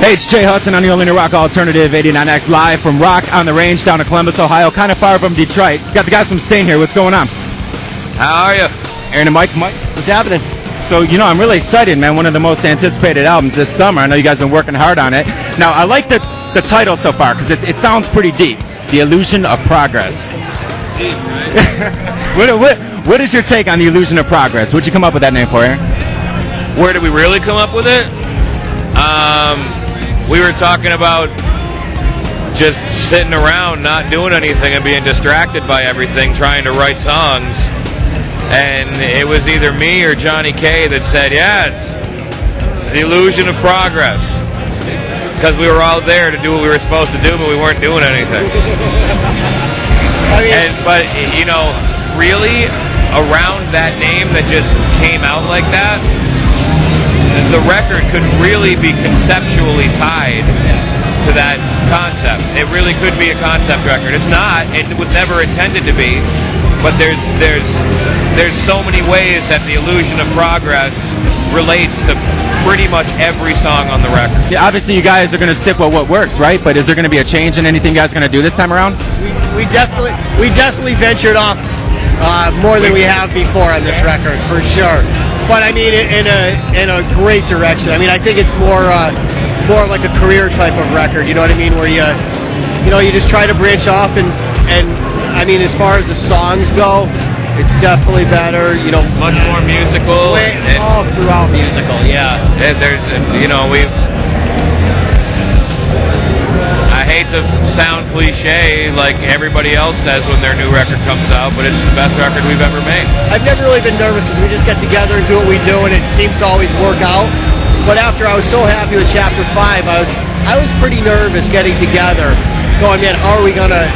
Hey, it's Jay Hudson on the only new rock alternative 89X live from Rock on the Range down in Columbus, Ohio, kind of far from Detroit. Got the guys from Staind here. What's going on? How are you? Aaron and Mike. Mike, what's happening? So, I'm really excited, man. One of the most anticipated albums this summer. I know you guys have been working hard on it. Now, I like the title so far because it sounds pretty deep. The Illusion of Progress. Deep, right? What is your take on the Illusion of Progress? What'd you come up with that name for, Aaron? Where did we really come up with it? We were talking about just sitting around, not doing anything and being distracted by everything, trying to write songs. And it was either me or Johnny K that said, it's the illusion of progress. Because we were all there to do what we were supposed to do, but we weren't doing anything. But really, around that name that just came out like that, the record could really be conceptually tied to that concept. It really could be a concept record. It's not. It was never intended to be. But there's so many ways that the illusion of progress relates to pretty much every song on the record. Yeah, obviously you guys are going to stick with what works, right? But is there going to be a change in anything you guys are going to do this time around? We definitely ventured off more than we have before on this record, for sure. But I mean, in a great direction. I mean, I think it's more like a career type of record. You know what I mean? Where you just try to branch off and I mean, as far as the songs go, it's definitely better. Much more musical. All throughout musical, yeah. There's I hate to sound cliche like everybody else says when their new record comes out, but it's the best record we've ever made. I've never really been nervous because we just get together and do what we do, and it seems to always work out. But after I was so happy with Chapter 5, I was pretty nervous getting together, going, man, how are we gonna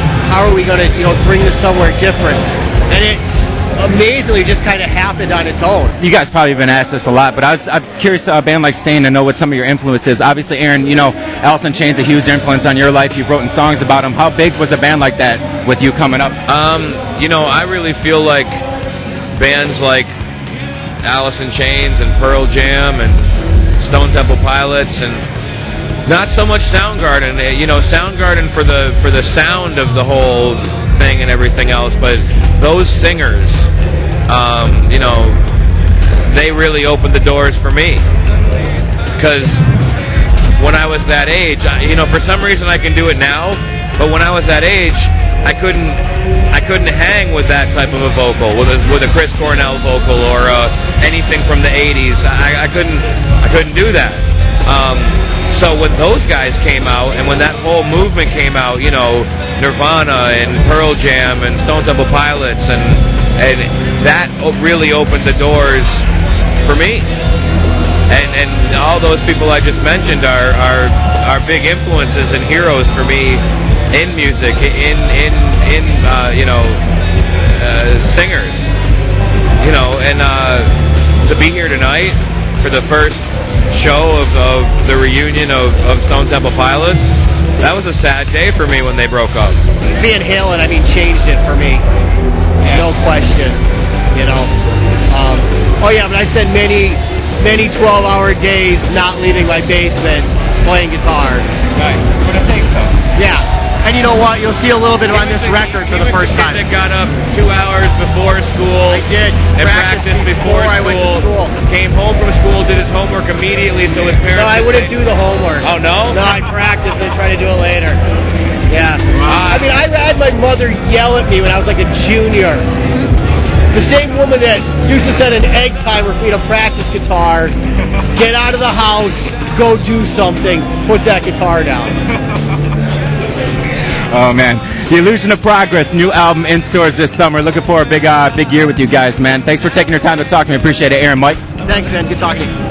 bring this somewhere different? And it amazingly just kind of happened on its own. You guys probably have been asked this a lot, but I'm curious, a band like Staind, to know what some of your influences. Obviously, Aaron, Alice in Chains, a huge influence on your life. You've written songs about them. How big was a band like that with you coming up? I really feel like bands like Alice in Chains and Pearl Jam and Stone Temple Pilots and not so much Soundgarden. Soundgarden for the sound of the whole thing and everything else, but those singers, they really opened the doors for me. Because when I was that age, for some reason I can do it now, but when I was that age, I couldn't hang with that type of a vocal, with a Chris Cornell vocal or anything from the 80s. I couldn't do that. So when those guys came out, and when that whole movement came out, Nirvana and Pearl Jam and Stone Temple Pilots, and that really opened the doors for me. And all those people I just mentioned are big influences and heroes for me in music, in singers, and to be here tonight for the first show of the reunion of Stone Temple Pilots, that was a sad day for me when they broke up. Van Halen, changed it for me. Yeah. No question. But I spent many 12-hour days not leaving my basement playing guitar. Nice. That's what it takes, though. Yeah. And you know what? You'll see a little bit on this record for the first time. That got up 2 hours before school. I did. And practiced before I went to school. Came home from school, did his homework immediately, so his parents... No, I wouldn't do the homework. Oh, no? No, I'd practice and try to do it later. Yeah. I had my mother yell at me when I was like a junior. The same woman that used to set an egg timer for me to practice guitar, get out of the house, go do something, put that guitar down. Oh, man. The Illusion of Progress, new album in stores this summer. Looking for a big year with you guys, man. Thanks for taking your time to talk to me. Appreciate it, Aaron. Mike? Thanks, man. Good talking to you.